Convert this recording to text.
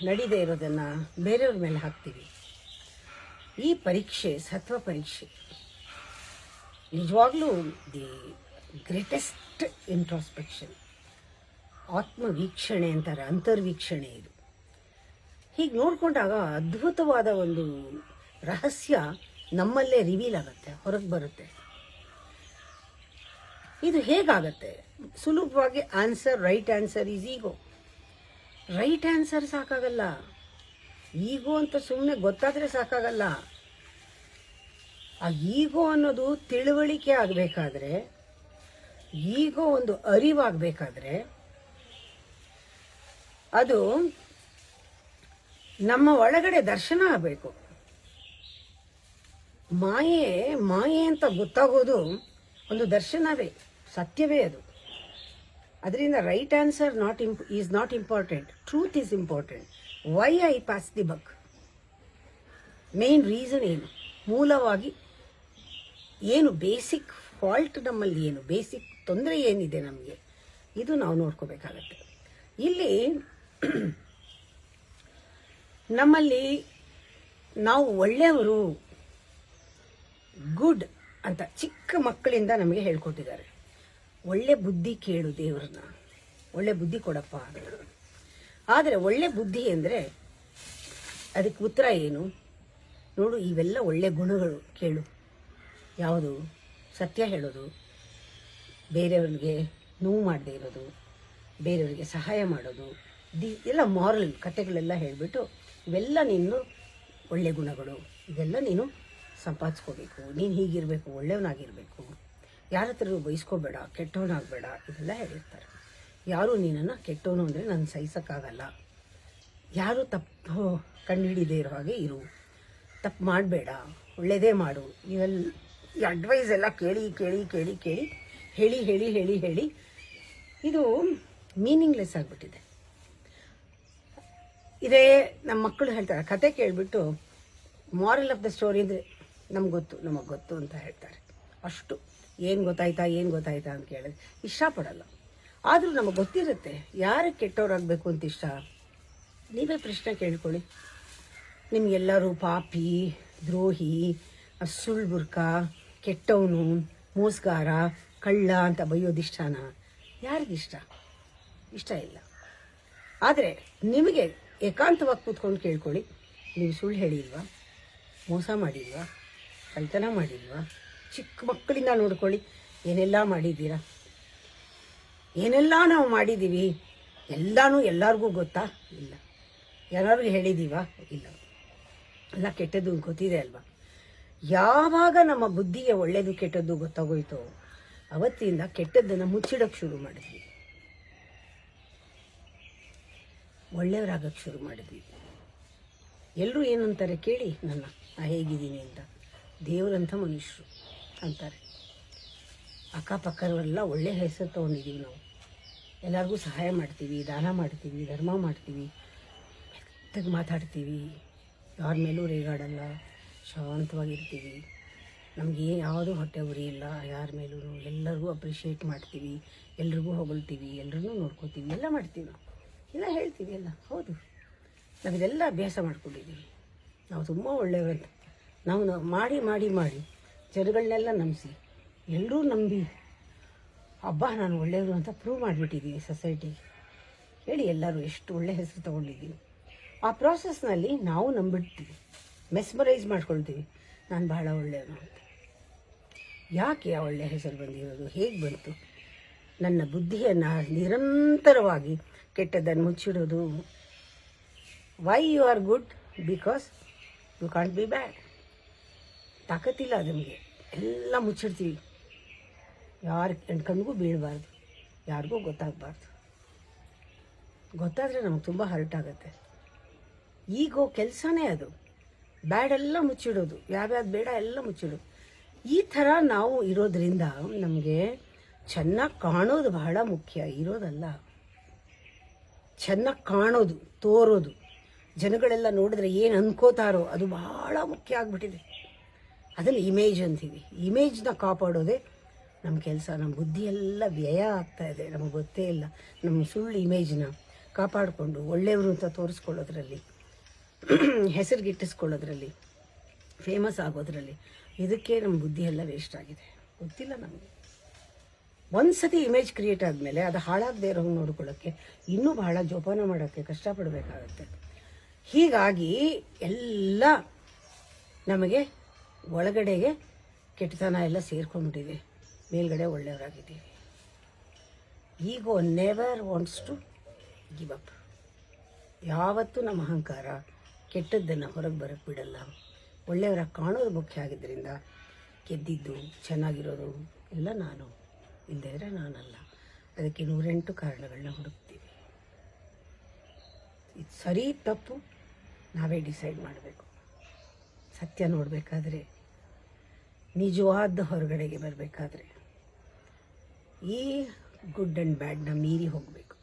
ನಡೀದೇ ಇರೋದನ್ನು ಬೇರೆಯವ್ರ ಮೇಲೆ ಹಾಕ್ತೀವಿ. ಈ ಪರೀಕ್ಷೆ, ಸತ್ವ ಪರೀಕ್ಷೆ, ನಿಜವಾಗ್ಲೂ ದಿ ಗ್ರೇಟೆಸ್ಟ್ ಇಂಟ್ರಾಸ್ಪೆಕ್ಷನ್, ಆತ್ಮವೀಕ್ಷಣೆ ಅಂತಾರೆ, ಅಂತರ್ವೀಕ್ಷಣೆ ಇದು. ಹೀಗೆ ನೋಡಿಕೊಂಡಾಗ ಅದ್ಭುತವಾದ ಒಂದು ರಹಸ್ಯ ನಮ್ಮಲ್ಲೇ ರಿವೀಲ್ ಆಗುತ್ತೆ, ಹೊರಗೆ ಬರುತ್ತೆ. ಇದು ಹೇಗಾಗತ್ತೆ? ಸುಲಭವಾಗಿ answer, right answer is ego. Right answer ಸಾಕಾಗಲ್ಲ, ಈಗೋ ಅಂತ ಸುಮ್ಮನೆ ಗೊತ್ತಾದರೆ ಸಾಕಾಗಲ್ಲ. ಆ ಈಗೋ ಅನ್ನೋದು ತಿಳುವಳಿಕೆ ಆಗಬೇಕಾದ್ರೆ, ಈಗೋ ಒಂದು ಅರಿವಾಗಬೇಕಾದ್ರೆ, ಅದು ನಮ್ಮ ಒಳಗಡೆ ದರ್ಶನ ಆಗಬೇಕು. ಮಾಯೆ ಅಂತ ಗೊತ್ತಾಗೋದು ಒಂದು ದರ್ಶನವೇ, ಸತ್ಯವೇ ಅದು. ಅದರಿಂದ right answer is not important, truth is important. Why I pass the buck, main reason ಏನು, ಮೂಲವಾಗಿ ಏನು ಬೇಸಿಕ್ ಫಾಲ್ಟ್ ನಮ್ಮಲ್ಲಿ, ಏನು ಬೇಸಿಕ್ ತೊಂದರೆ ಏನಿದೆ ನಮಗೆ, ಇದು ನಾವು ನೋಡ್ಕೋಬೇಕಾಗತ್ತೆ. ಇಲ್ಲಿ ನಮ್ಮಲ್ಲಿ ನಾವು ಒಳ್ಳೆಯವರು, ಗುಡ್ ಅಂತ ಚಿಕ್ಕ ಮಕ್ಕಳಿಂದ ನಮಗೆ ಹೇಳ್ಕೊಟ್ಟಿದ್ದಾರೆ. ಒಳ್ಳೆ ಬುದ್ಧಿ ಕೇಳು ದೇವ್ರನ್ನ, ಒಳ್ಳೆ ಬುದ್ಧಿ ಕೊಡಪ್ಪ. ಆದರೆ ಒಳ್ಳೆ ಬುದ್ಧಿ ಅಂದರೆ ಅದಕ್ಕೆ ಉತ್ತರ ಏನು? ನೋಡು, ಇವೆಲ್ಲ ಒಳ್ಳೆ ಗುಣಗಳು ಕೇಳು. ಯಾವುದು? ಸತ್ಯ ಹೇಳೋದು, ಬೇರೆಯವ್ರಿಗೆ ನೋವು ಮಾಡದೇ ಇರೋದು, ಬೇರೆಯವರಿಗೆ ಸಹಾಯ ಮಾಡೋದು, ಎಲ್ಲ ಮಾರಲ್ ಕಥೆಗಳೆಲ್ಲ ಹೇಳಿಬಿಟ್ಟು ಇವೆಲ್ಲ ನೀನು ಒಳ್ಳೆ ಗುಣಗಳು, ಇದೆಲ್ಲ ನೀನು ಸಂಪಾದಿಸ್ಕೋಬೇಕು, ನೀನು ಹೀಗಿರಬೇಕು, ಒಳ್ಳೆಯವನಾಗಿರಬೇಕು, ಯಾರ ಹತ್ರ ಬಯಸ್ಕೋಬೇಡ, ಕೆಟ್ಟವನಾಗಬೇಡ, ಇದೆಲ್ಲ ಹೇಳಿರ್ತಾರೆ. ಯಾರು ನಿನ್ನನ್ನು ಕೆಟ್ಟವನು ಅಂದರೆ ನಾನು ಸಹಿಸೋಕ್ಕಾಗಲ್ಲ, ಯಾರು ತಪ್ಪು ಕಂಡುಹಿಡಿದೇ ಇರೋ ಹಾಗೆ ಇರು, ತಪ್ಪು ಮಾಡಬೇಡ, ಒಳ್ಳೆಯದೇ ಮಾಡು, ಇವೆಲ್ಲ ಈ ಅಡ್ವೈಸ್ ಎಲ್ಲ ಕೇಳಿ ಕೇಳಿ ಕೇಳಿ ಕೇಳಿ ಹೇಳಿ ಹೇಳಿ ಹೇಳಿ ಹೇಳಿ ಇದು ಮೀನಿಂಗ್ಲೆಸ್ ಆಗಿಬಿಟ್ಟಿದೆ. ಇದೇ ನಮ್ಮ ಮಕ್ಕಳು ಹೇಳ್ತಾರೆ, ಕತೆ ಕೇಳಿಬಿಟ್ಟು ಮಾರಲ್ ಆಫ್ ದ ಸ್ಟೋರಿ ಅಂದರೆ ನಮಗೆ ಗೊತ್ತು ಅಂತ ಹೇಳ್ತಾರೆ. ಅಷ್ಟು ಏನು ಗೊತ್ತಾಯ್ತಾ ಅಂತ ಕೇಳಿದ್ರೆ ಇಷ್ಟಪಡಲ್ಲ. ಆದರೂ ನಮಗೆ ಗೊತ್ತಿರುತ್ತೆ ಯಾರು ಕೆಟ್ಟವರಾಗಬೇಕು ಅಂತ ಇಷ್ಟ. ನೀವೇ ಪ್ರಶ್ನೆ ಕೇಳ್ಕೊಳ್ಳಿ, ನಿಮಗೆಲ್ಲರೂ ಪಾಪಿ, ದ್ರೋಹಿ, ಸುಳ್ಬುರ್ಕ, ಕೆಟ್ಟವನು, ಮೋಸಗಾರ, ಕಳ್ಳ ಅಂತ ಬೈಯೋದಿಷ್ಟನ? ಯಾರಿಗಿಷ್ಟ? ಇಷ್ಟ ಇಲ್ಲ. ಆದರೆ ನಿಮಗೆ ಏಕಾಂತವಾಗಿ ಕೂತ್ಕೊಂಡು ಕೇಳ್ಕೊಳ್ಳಿ, ನೀವು ಸುಳ್ಳು ಹೇಳಿಲ್ವಾ, ಮೋಸ ಮಾಡಿಲ್ವಾ, ಕಳ್ತನ ಮಾಡಿಲ್ವಾ? ಚಿಕ್ಕ ಮಕ್ಕಳಿಂದ ನೋಡ್ಕೊಳ್ಳಿ, ಏನೆಲ್ಲ ಮಾಡಿದ್ದೀರಾ, ಏನೆಲ್ಲ ನಾವು ಮಾಡಿದ್ದೀವಿ, ಎಲ್ಲರಿಗೂ ಗೊತ್ತಾ? ಇಲ್ಲ. ಯಾರಿಗೂ ಹೇಳಿದ್ದೀವಾ? ಇಲ್ಲ. ಎಲ್ಲ ಕೆಟ್ಟದ್ದು ಗೊತ್ತಿದೆ ಅಲ್ವಾ? ಯಾವಾಗ ನಮ್ಮ ಬುದ್ಧಿಗೆ ಒಳ್ಳೆಯದು ಕೆಟ್ಟದ್ದು ಗೊತ್ತಾಗೋಯ್ತೋ ಅವತ್ತಿಂದ ಕೆಟ್ಟದ್ದನ್ನು ಮುಚ್ಚಿಡೋಕ್ಕೆ ಶುರು ಮಾಡಿದ್ವಿ, ಒಳ್ಳೆಯವರಾಗಕ್ಕೆ ಶುರು ಮಾಡಿದ್ವಿ. ಎಲ್ಲರೂ ಏನಂತಾರೆ ಕೇಳಿ, ನಾನು ಹೇಗಿದ್ದೀನಿ ಅಂತ. ದೇವರಂಥ ಮನುಷ್ಯರು ಅಂತಾರೆ. ಅಕ್ಕಪಕ್ಕರೆಲ್ಲ ಒಳ್ಳೆ ಹೆಸರು ತೊಗೊಂಡಿದ್ದೀವಿ ನಾವು. ಎಲ್ಲರಿಗೂ ಸಹಾಯ ಮಾಡ್ತೀವಿ, ದಾನ ಮಾಡ್ತೀವಿ, ಧರ್ಮ ಮಾಡ್ತೀವಿ, ಮೆತ್ತಗೆ ಮಾತಾಡ್ತೀವಿ, ಯಾರ ಮೇಲೂ ರೇಗಾಡಲ್ಲ, ಶಾಂತವಾಗಿರ್ತೀವಿ. ನಮಗೆ ಯಾವುದೂ ಹೊಟ್ಟೆ ಉರಿ ಇಲ್ಲ ಯಾರ ಮೇಲೂ. ಎಲ್ಲರಿಗೂ ಅಪ್ರಿಷಿಯೇಟ್ ಮಾಡ್ತೀವಿ, ಎಲ್ರಿಗೂ ಹೊಗಳ್ತೀವಿ, ಎಲ್ಲರನ್ನೂ ನೋಡ್ಕೋತೀವಿ, ಎಲ್ಲ ಮಾಡ್ತೀವಿ ನಾವು, ಎಲ್ಲ ಹೇಳ್ತೀವಿ, ಎಲ್ಲ ಹೌದು. ನಾವಿದೆಲ್ಲ ಅಭ್ಯಾಸ ಮಾಡ್ಕೊಂಡಿದ್ದೀವಿ. ನಾವು ತುಂಬ ಒಳ್ಳೆಯವರಂತ ನಾವು ಮಾಡಿ ಮಾಡಿ ಮಾಡಿ ಜನಗಳನ್ನೆಲ್ಲ ನಂಬಿಸಿ, ಎಲ್ಲರೂ ನಂಬಿ ಹಬ್ಬ ನಾನು ಒಳ್ಳೆಯವರು ಅಂತ ಪ್ರೂವ್ ಮಾಡಿಬಿಟ್ಟಿದ್ದೀವಿ ಸೊಸೈಟಿಗೆ. ಹೇಳಿ, ಎಲ್ಲರೂ ಎಷ್ಟು ಒಳ್ಳೆ ಹೆಸರು ತೊಗೊಂಡಿದ್ದೀವಿ. ಆ ಪ್ರಾಸೆಸ್ನಲ್ಲಿ ನಾವು ನಂಬಿಡ್ತೀವಿ, ಮೆಸ್ಮರೈಸ್ ಮಾಡ್ಕೊಳ್ತೀವಿ, ನಾನು ಬಹಳ ಒಳ್ಳೆಯವನು ಅಂತ. ಯಾಕೆ ಆ ಒಳ್ಳೆಯ ಹೆಸರು ಬಂದಿರೋದು? ಹೇಗೆ ಬಂತು? ನನ್ನ ಬುದ್ಧಿಯನ್ನು ನಿರಂತರವಾಗಿ ಕೆಟ್ಟದ್ದನ್ನು ಮುಚ್ಚಿಡೋದು. Why you are good? Because you can't be bad. ತಾಕತ್ತಿಲ್ಲ ನಮಗೆ, ಎಲ್ಲ ಮುಚ್ಚಿಡ್ತೀವಿ. ಯಾರ ಕಣ್ಣಿಗೂ ಬೀಳಬಾರ್ದು, ಯಾರಿಗೂ ಗೊತ್ತಾಗಬಾರ್ದು. ಗೊತ್ತಾದರೆ ನಮಗೆ ತುಂಬ ಹರ್ಟ್ ಆಗುತ್ತೆ. ಈಗೋ ಕೆಲಸನೇ ಅದು, ಬ್ಯಾಡೆಲ್ಲ ಮುಚ್ಚಿಡೋದು, ಯಾವ್ಯಾವ್ದು ಬೇಡ ಎಲ್ಲ ಮುಚ್ಚಿಡೋದು. ಈ ಥರ ನಾವು ಇರೋದ್ರಿಂದ ನಮಗೆ ಚೆನ್ನಾಗಿ ಕಾಣೋದು ಬಹಳ ಮುಖ್ಯ, ಇರೋದಲ್ಲ. ಚೆನ್ನಾಗಿ ಕಾಣೋದು, ತೋರೋದು, ಜನಗಳೆಲ್ಲ ನೋಡಿದ್ರೆ ಏನು ಅನ್ಕೋತಾರೋ ಅದು ಬಹಳ ಮುಖ್ಯ ಆಗಿಬಿಟ್ಟಿದೆ. ಅದನ್ನು ಇಮೇಜ್ ಅಂತೀವಿ. ಇಮೇಜ್ನ ಕಾಪಾಡೋದೇ ನಮ್ಮ ಕೆಲಸ. ನಮ್ಮ ಬುದ್ಧಿ ಎಲ್ಲ ವ್ಯಯ ಆಗ್ತಾಯಿದೆ, ನಮಗೆ ಗೊತ್ತೇ ಇಲ್ಲ. ನಮ್ಮ ಸುಳ್ಳು ಇಮೇಜ್ನ ಕಾಪಾಡಿಕೊಂಡು ಒಳ್ಳೆಯವರು ಅಂತ ತೋರಿಸ್ಕೊಳ್ಳೋದ್ರಲ್ಲಿ, ಹೆಸರುಗಿಟ್ಟಿಸ್ಕೊಳ್ಳೋದ್ರಲ್ಲಿ, ಫೇಮಸ್ ಆಗೋದ್ರಲ್ಲಿ, ಇದಕ್ಕೆ ನಮ್ಮ ಬುದ್ಧಿ ಎಲ್ಲ ವೇಸ್ಟ್ ಆಗಿದೆ. ಗೊತ್ತಿಲ್ಲ ನಮಗೆ. ಒಂದು ಸತಿ ಇಮೇಜ್ ಕ್ರಿಯೇಟ್ ಆದಮೇಲೆ ಅದು ಹಾಳಾಗದೇ ಇರೋ ನೋಡ್ಕೊಳ್ಳೋಕ್ಕೆ ಇನ್ನೂ ಬಹಳ ಜೋಪಾನ ಮಾಡೋಕ್ಕೆ ಕಷ್ಟಪಡಬೇಕಾಗತ್ತೆ. ಹೀಗಾಗಿ ಎಲ್ಲ ನಮಗೆ ಒಳಗಡೆಗೆ ಕೆಟ್ಟತನ ಎಲ್ಲ ಸೇರ್ಕೊಂಡ್ಬಿಟ್ಟಿದೆ, ಮೇಲ್ಗಡೆ ಒಳ್ಳೆಯವರಾಗಿದ್ದೀವಿ. Ego never wants to give up. ಯಾವತ್ತೂ ನಮ್ಮ ಅಹಂಕಾರ ಕೆಟ್ಟದ್ದನ್ನು ಹೊರಗೆ ಬರೋಕ್ಕೆ ಬಿಡಲ್ಲ. ಒಳ್ಳೆಯವರ ಕಾಣೋದು ಮುಖ್ಯ ಆಗಿದ್ದರಿಂದ ಗೆದ್ದಿದ್ದು ಚೆನ್ನಾಗಿರೋದು ಎಲ್ಲ ನಾನು, ಇಲ್ಲದೇ ನಾನಲ್ಲ. ಅದಕ್ಕೆ 108 ಕಾರಣಗಳನ್ನ ಹುಡುಕ್ತೀವಿ. ಇದು ಸರಿ ತಪ್ಪು ನಾವೇ ಡಿಸೈಡ್ ಮಾಡಬೇಕು. ಸತ್ಯ ನೋಡಬೇಕಾದ್ರೆ, ನಿಜವಾದ ಹೊರಗಡೆಗೆ ಬರಬೇಕಾದ್ರೆ ಈ ಗುಡ್ ಆ್ಯಂಡ್ ಬ್ಯಾಡ್ನ ಮೀರಿ ಹೋಗಬೇಕು.